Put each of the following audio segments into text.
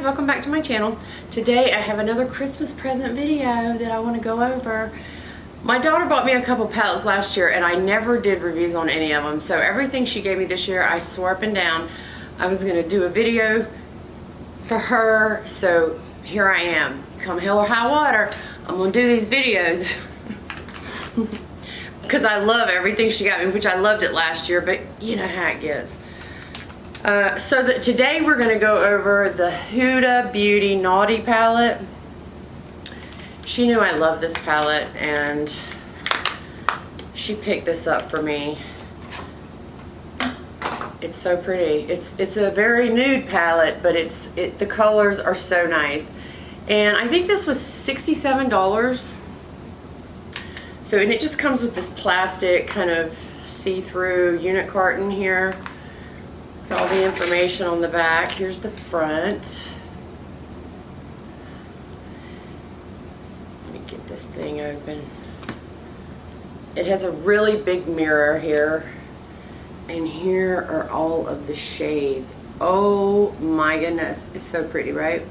guys, welcome back to my channel. Today I have another Christmas present video that I want to go over. My daughter bought me a couple palettes last year and I never did reviews on any of them. So everything she gave me this year I swore up and down I was going to do a video for her. So here I am. Come hell or high water, I'm going to do these videos. Because I love everything she got me, which I loved it last year, but you know how it gets. Today we're going to go over the Huda Beauty Naughty palette. She knew I love this palette and she picked this up for me. It's so pretty. It's a very nude palette, but the colors are so nice. And I think this was $67. So, and it just comes with this plastic kind of see-through unit carton here. With all the information on the back. Here's the front. Let me get this thing open. It has a really big mirror here. And here are all of the shades. Oh my goodness. It's so pretty, right?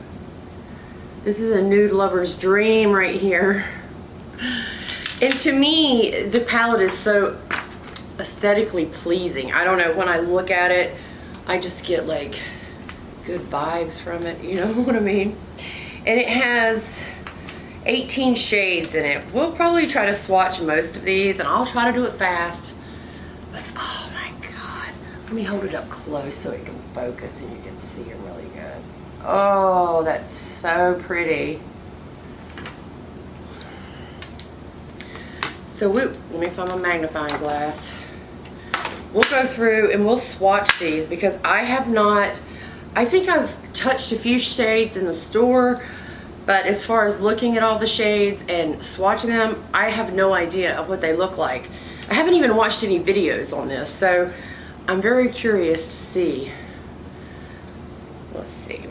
This is a nude lover's dream right here. And to me, the palette is so aesthetically pleasing. I don't know, when I look at it, I just get like good vibes from it, you know what I mean? And it has 18 shades in it. We'll probably try to swatch most of these and I'll try to do it fast. But oh my God, let me hold it up close so it can focus and you can see it really good. Oh, that's so pretty. So let me find my magnifying glass. We'll go through and we'll swatch these because I have not, I think I've touched a few shades in the store, but as far as looking at all the shades and swatching them, I have no idea of what they look like. I haven't even watched any videos on this, so I'm very curious to see. Let's see.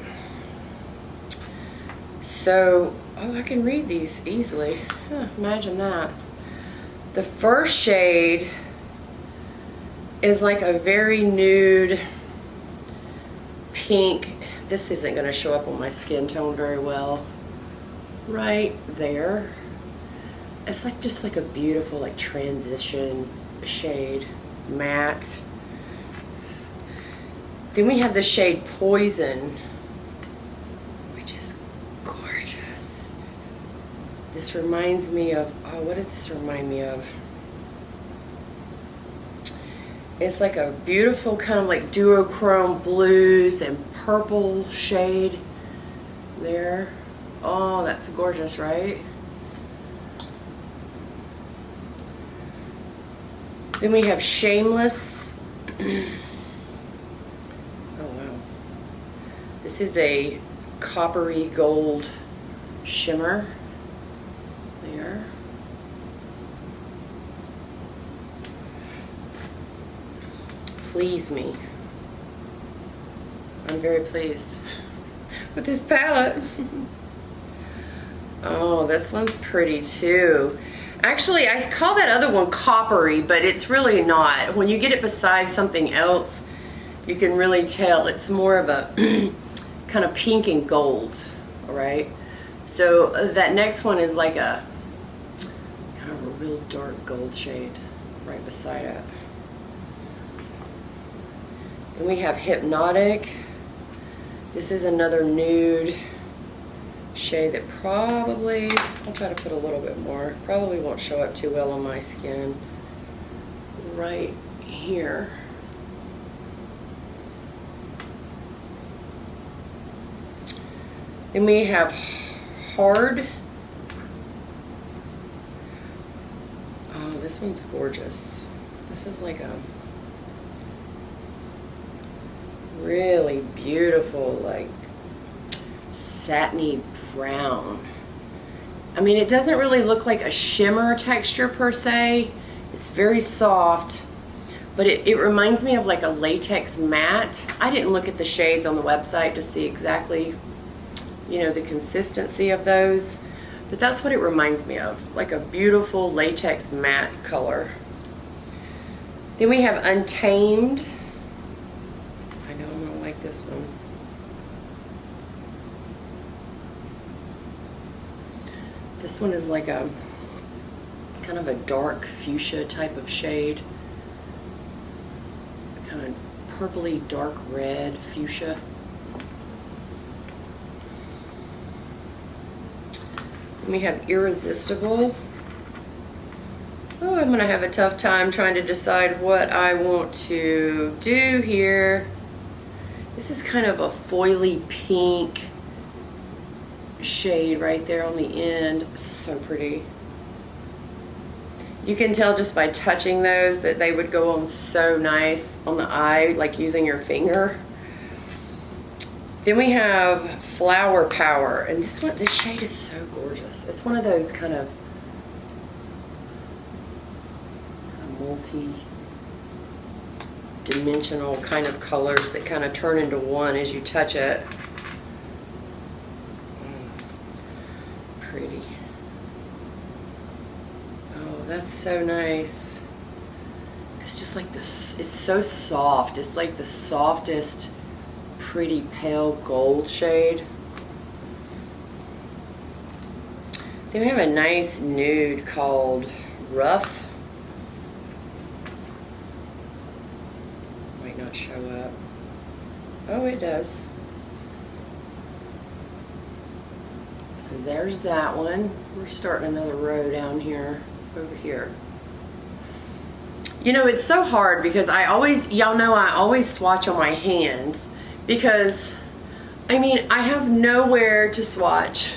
So, oh, I can read these easily. Huh, imagine that. The first shade is like a very nude pink. This isn't going to show up on my skin tone very well. Right there. It's like just like a beautiful like transition shade. Matte. Then we have the shade Poison, which is gorgeous. This reminds me of, oh, what does this remind me of? It's like a beautiful kind of like duochrome blues and purple shade there. Oh, that's gorgeous, right? Then we have Shameless. Oh, wow. This is a coppery gold shimmer there. Please me. I'm very pleased with this palette. Oh, this one's pretty too. Actually, I call that other one coppery, but it's really not. When you get it beside something else, you can really tell it's more of a kind of pink and gold, all right? So that next one is like a kind of a real dark gold shade right beside it. Then we have Hypnotic. This is another nude shade that probably, I'll try to put a little bit more, probably won't show up too well on my skin. Right here. Then we have Hard. Oh, this one's gorgeous. This is like a really beautiful, like satiny brown. I mean, it doesn't really look like a shimmer texture per se. It's very soft, but it reminds me of like a latex matte. I didn't look at the shades on the website to see exactly, you know, the consistency of those, but that's what it reminds me of, like a beautiful latex matte color. Then we have Untamed. I know I'm gonna like this one. This one is like a kind of a dark fuchsia type of shade. Kind of purpley dark red fuchsia. Then we have Irresistible. Oh, I'm gonna have a tough time trying to decide what I want to do here. This is kind of a foily pink shade right there on the end. It's so pretty. You can tell just by touching those that they would go on so nice on the eye, like using your finger. Then we have Flower Power, and this shade is so gorgeous. It's one of those kind of multi-dimensional kind of colors that kind of turn into one as you touch it. Pretty. Oh, that's so nice. It's just like this, it's so soft. It's like the softest, pretty pale gold shade. Then we have a nice nude called Rough. Might not show up. Oh, it does. So there's that one. We're starting another row down here, over here. You know, it's so hard because y'all know I always swatch on my hands because, I mean, I have nowhere to swatch.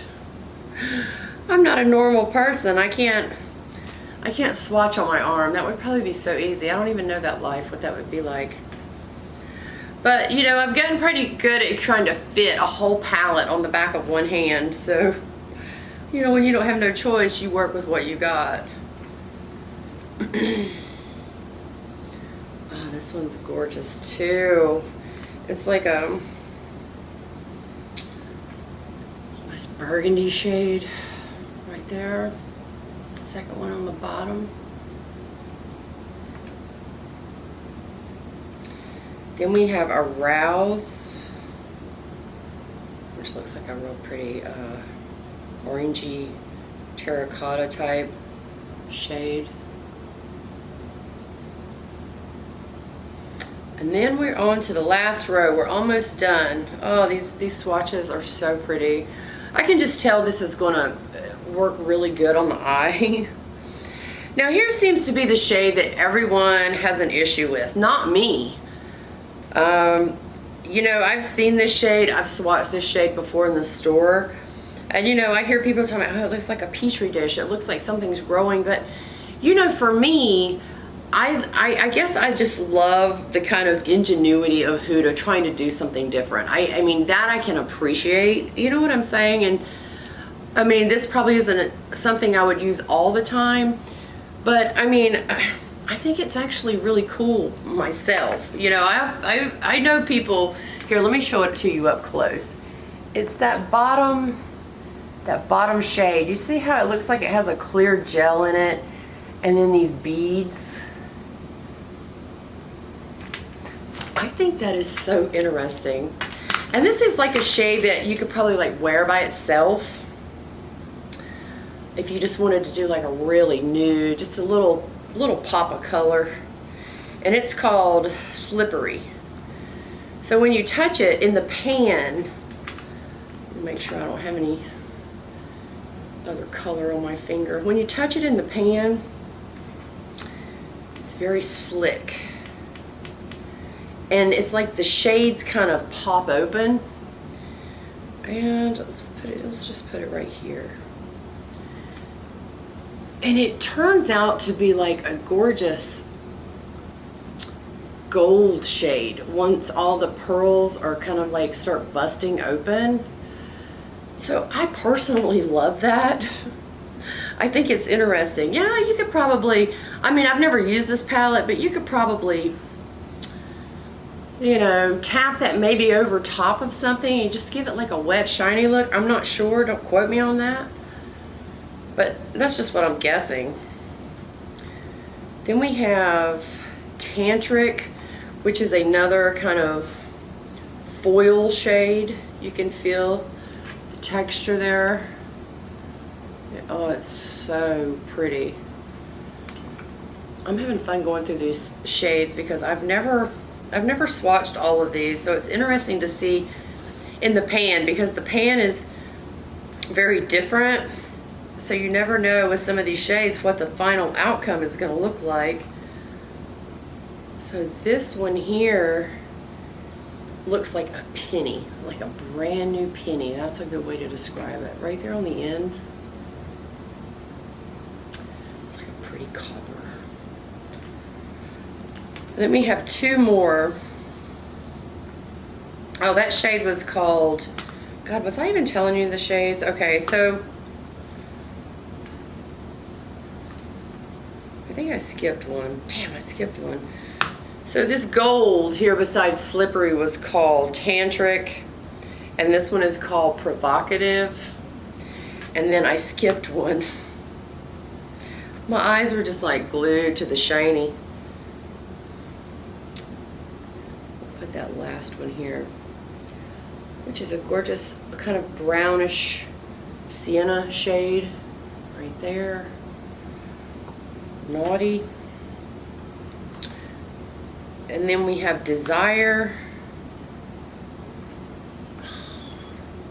I'm not a normal person. I can't swatch on my arm. That would probably be so easy. I don't even know that life, what that would be like. But, you know, I've gotten pretty good at trying to fit a whole palette on the back of one hand. So, you know, when you don't have no choice, you work with what you got. Oh, this one's gorgeous too. It's like this burgundy shade right there. It's the second one on the bottom. Then we have Arouse, which looks like a real pretty orangey terracotta type shade. And then we're on to the last row. We're almost done. Oh, these swatches are so pretty. I can just tell this is gonna work really good on the eye. Now here seems to be the shade that everyone has an issue with, not me. You know, I've seen this shade, I've swatched this shade before in the store, and you know, I hear people talking about, oh, it looks like a petri dish, it looks like something's growing, but you know, for me, I guess I just love the kind of ingenuity of Huda trying to do something different. I mean, that I can appreciate, you know what I'm saying? And I mean, this probably isn't something I would use all the time, but I mean, I think it's actually really cool myself. You know, I know people, here, let me show it to you up close. It's that bottom shade. You see how it looks like it has a clear gel in it and then these beads? I think that is so interesting. And this is like a shade that you could probably like wear by itself if you just wanted to do like a really nude, just a little pop of color. And it's called Slippery. So when you touch it in the pan, make sure I don't have any other color on my finger. When you touch it in the pan, it's very slick. And it's like the shades kind of pop open. And let's just put it right here. And it turns out to be like a gorgeous gold shade once all the pearls are kind of like start busting open. So I personally love that. I think it's interesting. Yeah, you could probably, I mean, I've never used this palette, but you could probably, you know, tap that maybe over top of something and just give it like a wet, shiny look. I'm not sure, don't quote me on that. But that's just what I'm guessing. Then we have Tantric, which is another kind of foil shade. You can feel the texture there. Yeah, Oh, it's so pretty. I'm having fun going through these shades because I've never swatched all of these, so it's interesting to see in the pan, because the pan is very different, so you never know with some of these shades what the final outcome is going to look like. So this one here looks like a penny, like a brand new penny. That's a good way to describe it. Right there on the end, it's like a pretty copper. Then we have two more. Oh, that shade was called, God, was I even telling you the shades? Okay, so I think I skipped one. Damn, I skipped one. So this gold here beside Slippery was called Tantric, and this one is called Provocative, and then I skipped one. My eyes were just like glued to the shiny. Put that last one here, which is a gorgeous kind of brownish sienna shade right there. Naughty. And then we have Desire.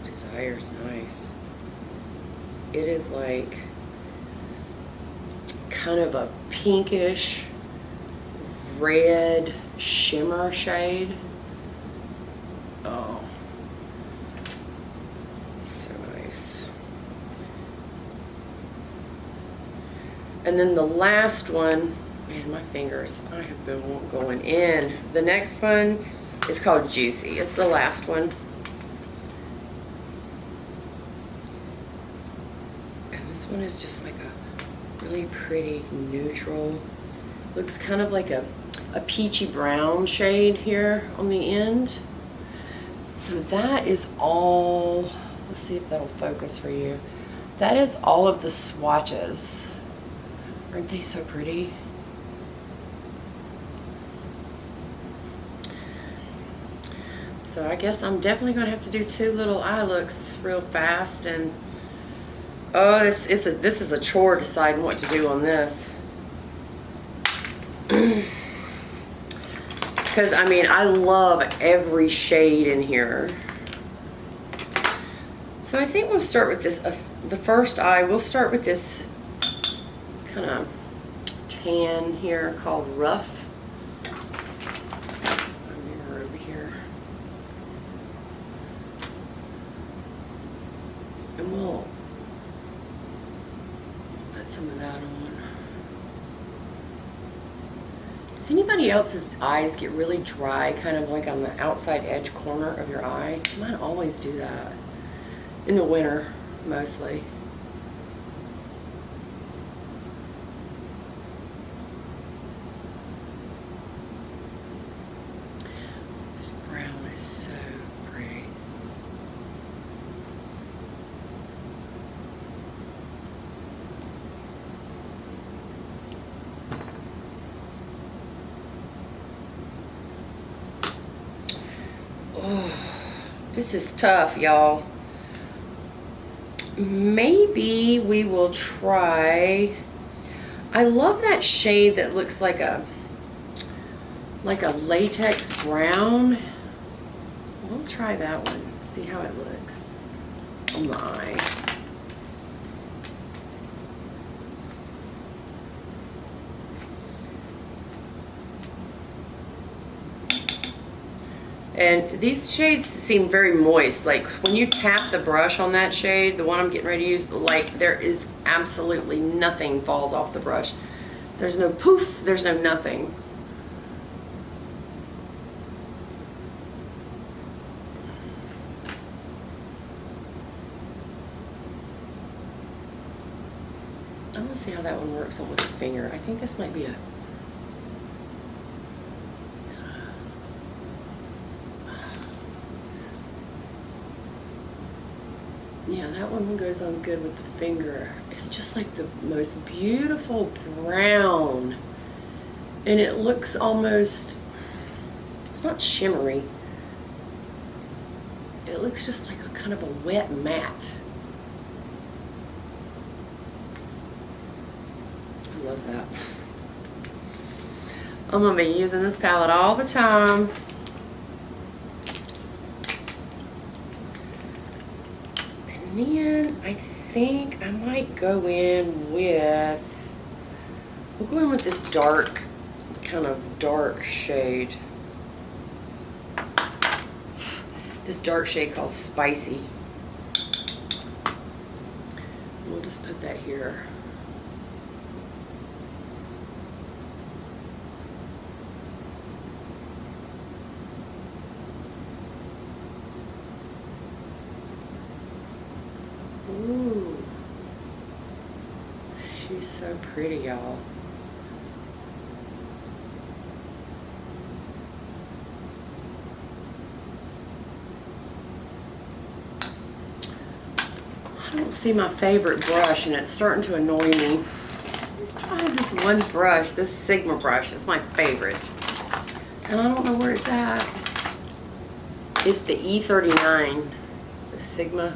Desire's nice. It is like kind of a pinkish red shimmer shade. Oh, so nice. And then the last one, man, my fingers, I have been going in. The next one is called Juicy. It's the last one. And this one is just like a really pretty neutral. Looks kind of like a peachy brown shade here on the end. So that is all, let's see if that'll focus for you. That is all of the swatches. Aren't they so pretty? So I guess I'm definitely going to have to do two little eye looks real fast. And oh, this is a chore deciding what to do on this. Because I mean, I love every shade in here. So I think we'll start with this, the first eye, we'll start with this kind of tan here called Rough. There's my mirror over here. And we'll put some of that on. Does anybody else's eyes get really dry, kind of like on the outside edge corner of your eye? Mine always do that. In the winter, mostly. This brown is so pretty. Oh, this is tough, y'all. Maybe we will try, I love that shade that looks like a latex brown. We'll try that one, see how it looks on the eye. And these shades seem very moist. Like when you tap the brush on that shade, the one I'm getting ready to use, like there is absolutely nothing falls off the brush. There's no poof, there's no nothing. I'm gonna see how that one works on with the finger. I think this might be a, yeah, that one goes on good with the finger. It's just like the most beautiful brown. And it looks almost, it's not shimmery. It looks just like a kind of a wet matte. I'm going to be using this palette all the time. And then I think I might go in with, we'll go in with this dark, kind of dark shade. This dark shade called Spicy. We'll just put that here. Ooh, she's so pretty, y'all. I don't see my favorite brush, and it's starting to annoy me. I have this one brush, this Sigma brush. It's my favorite, and I don't know where it's at. It's the E39, the Sigma.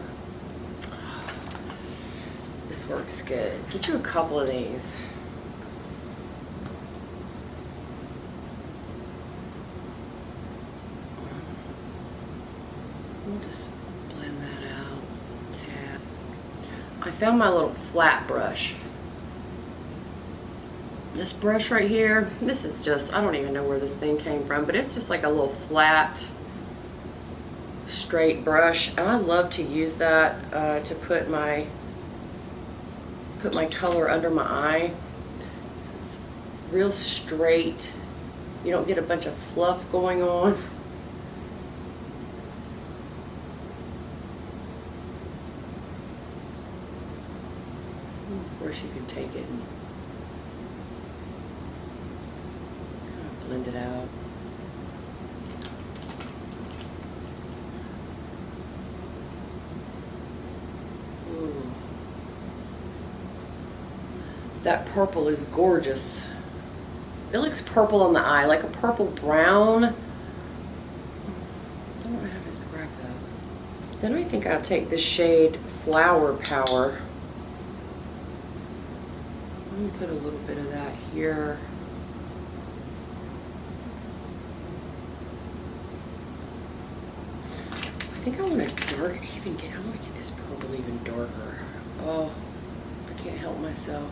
This works good. Get you a couple of these. We'll just blend that out. Tap. I found my little flat brush. This brush right here, this is just, I don't even know where this thing came from, but it's just like a little flat, straight brush. And I love to use that to put my color under my eye. It's real straight. You don't get a bunch of fluff going on. Of course you can take it and kind of blend it out. Ooh. That purple is gorgeous. It looks purple on the eye, like a purple brown. I don't know how to describe that. Then I think I'll take the shade Flower Power. Let me put a little bit of that here. I think I want to I want to get this purple even darker. Oh, I can't help myself.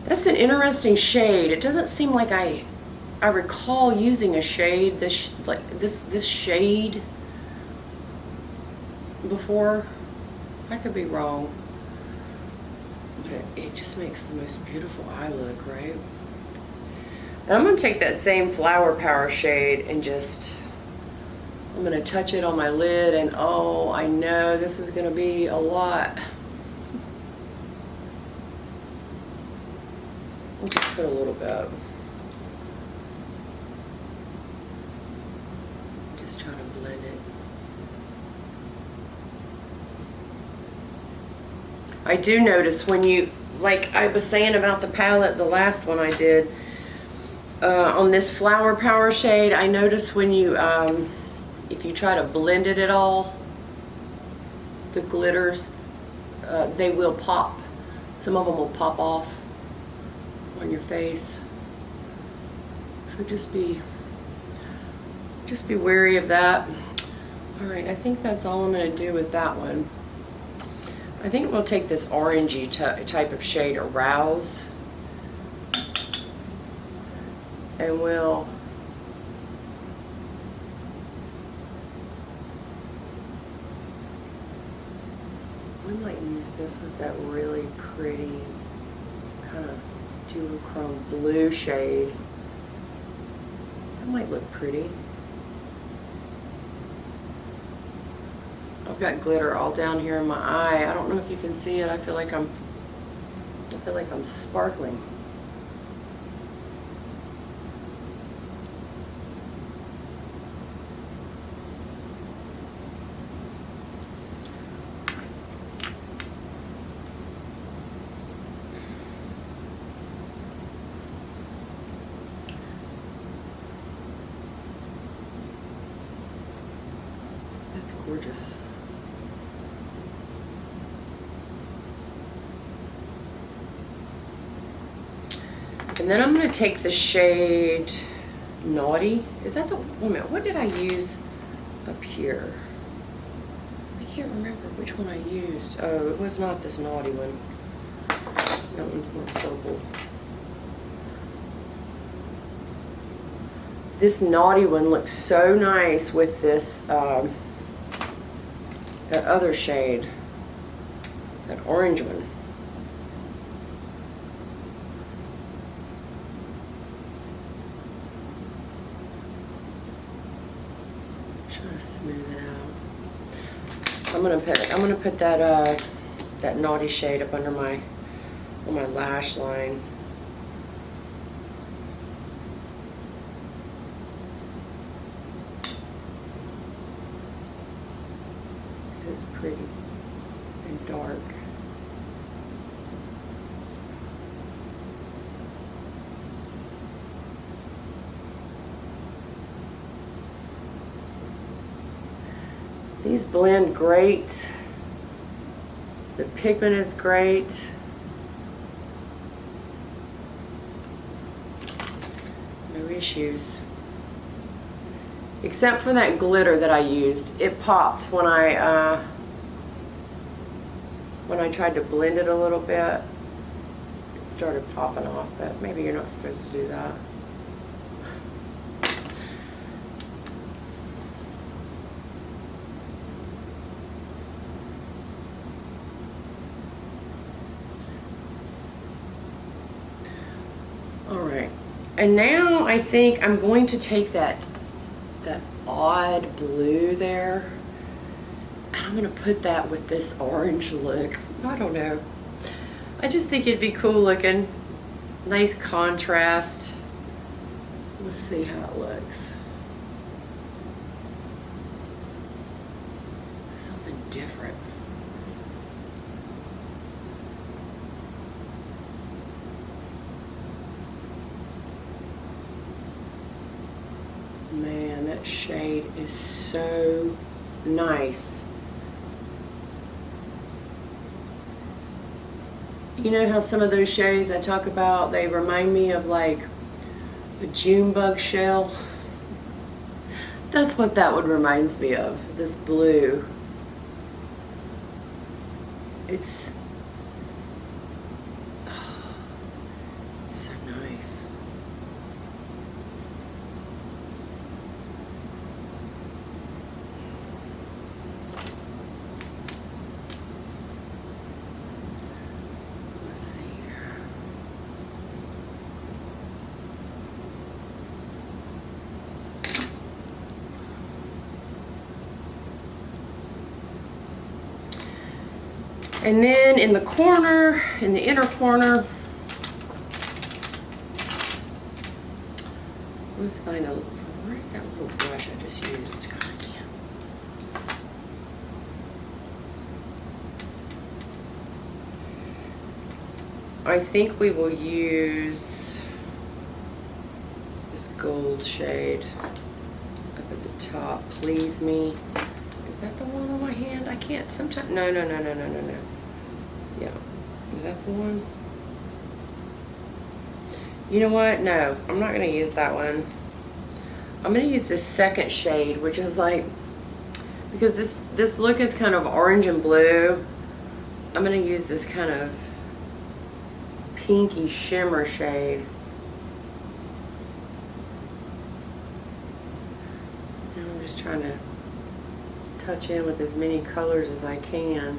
That's an interesting shade. It doesn't seem like I recall using a shade this shade before. I could be wrong, but it just makes the most beautiful eye look, right? And I'm going to take that same Flower Power shade and I'm going to touch it on my lid, and oh, I know this is going to be a lot. I'll just put a little bit. Just trying to blend it. I do notice when you, like I was saying about the palette, the last one I did, on this Flower Power shade, I notice when you, if you try to blend it at all, the glitters, they will pop. Some of them will pop off on your face. So just be wary of that. All right, I think that's all I'm going to do with that one. I think we'll take this orangey type of shade, Arouse, and we might use this with that really pretty kind of duochrome blue shade. That might look pretty. I've got glitter all down here in my eye. I don't know if you can see it. I feel like I'm sparkling. That's gorgeous. And then I'm going to take the shade Naughty. Is that the, wait a minute, what did I use up here? I can't remember which one I used. Oh, it was not this Naughty one. That one's more purple. This Naughty one looks so nice with this, that other shade, that orange one. Trying to smooth it out. I'm gonna put that that Naughty shade up under my on my lash line. It's pretty and dark. These blend great. The pigment is great. No issues. Except for that glitter that I used. It popped when I tried to blend it a little bit. It started popping off, but maybe you're not supposed to do that. Alright, and now I think I'm going to take that odd blue there, and I'm going to put that with this orange look. I don't know. I just think it'd be cool looking. Nice contrast. Let's see how it looks. Something different. Man, that shade is so nice. You know how some of those shades I talk about, they remind me of like a June bug shell? That's what that one reminds me of, this blue. It's so nice. And then in the corner, in the inner corner, let's find a, where's that little brush I just used? God, I can't. I think we will use this gold shade up at the top. Please Me. Is that the one on my hand? I can't sometimes. No. Yeah. Is that the one? You know what? No, I'm not going to use that one. I'm going to use this second shade, which is like, because this look is kind of orange and blue. I'm going to use this kind of pinky shimmer shade. And I'm just trying to touch in with as many colors as I can.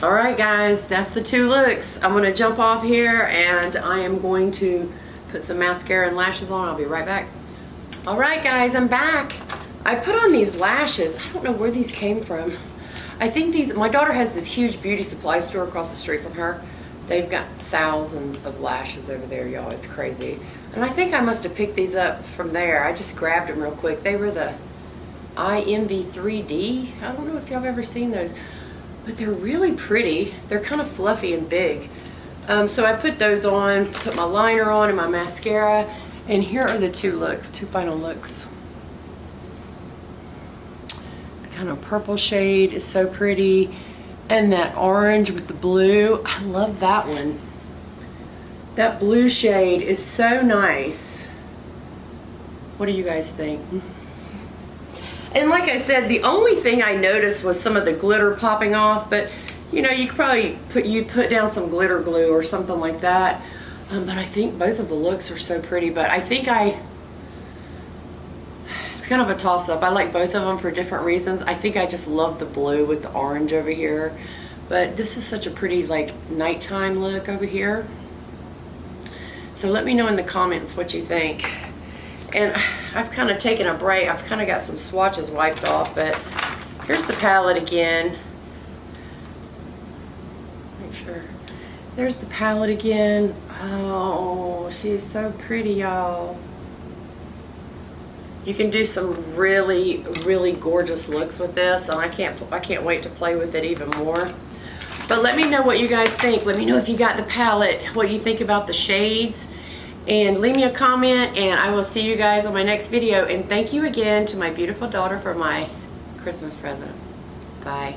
Alright guys, that's the two looks. I'm going to jump off here and I am going to put some mascara and lashes on. I'll be right back. Alright guys, I'm back. I put on these lashes. I don't know where these came from. I think these, my daughter has this huge beauty supply store across the street from her. They've got thousands of lashes over there, y'all. It's crazy. And I think I must have picked these up from there. I just grabbed them real quick. They were the IMV3D. I don't know if y'all have ever seen those, but they're really pretty. They're kind of fluffy and big. So I put those on, put my liner on and my mascara, And here are the two final looks. The kind of purple shade is so pretty. And that orange with the blue, I love that one. That blue shade is so nice. What do you guys think? And like I said, the only thing I noticed was some of the glitter popping off, but you know, you could probably put down some glitter glue or something like that. But I think both of the looks are so pretty, but I think it's kind of a toss-up. I like both of them for different reasons. I think I just love the blue with the orange over here, but this is such a pretty like nighttime look over here. So let me know in the comments what you think. And I've kind of taken a break. I've kind of got some swatches wiped off, but here's the palette again. Make sure. There's the palette again. Oh, she's so pretty, y'all. You can do some really, really gorgeous looks with this, and I can't wait to play with it even more. But let me know what you guys think. Let me know if you got the palette, what you think about the shades. And leave me a comment, and I will see you guys on my next video. And thank you again to my beautiful daughter for my Christmas present. Bye.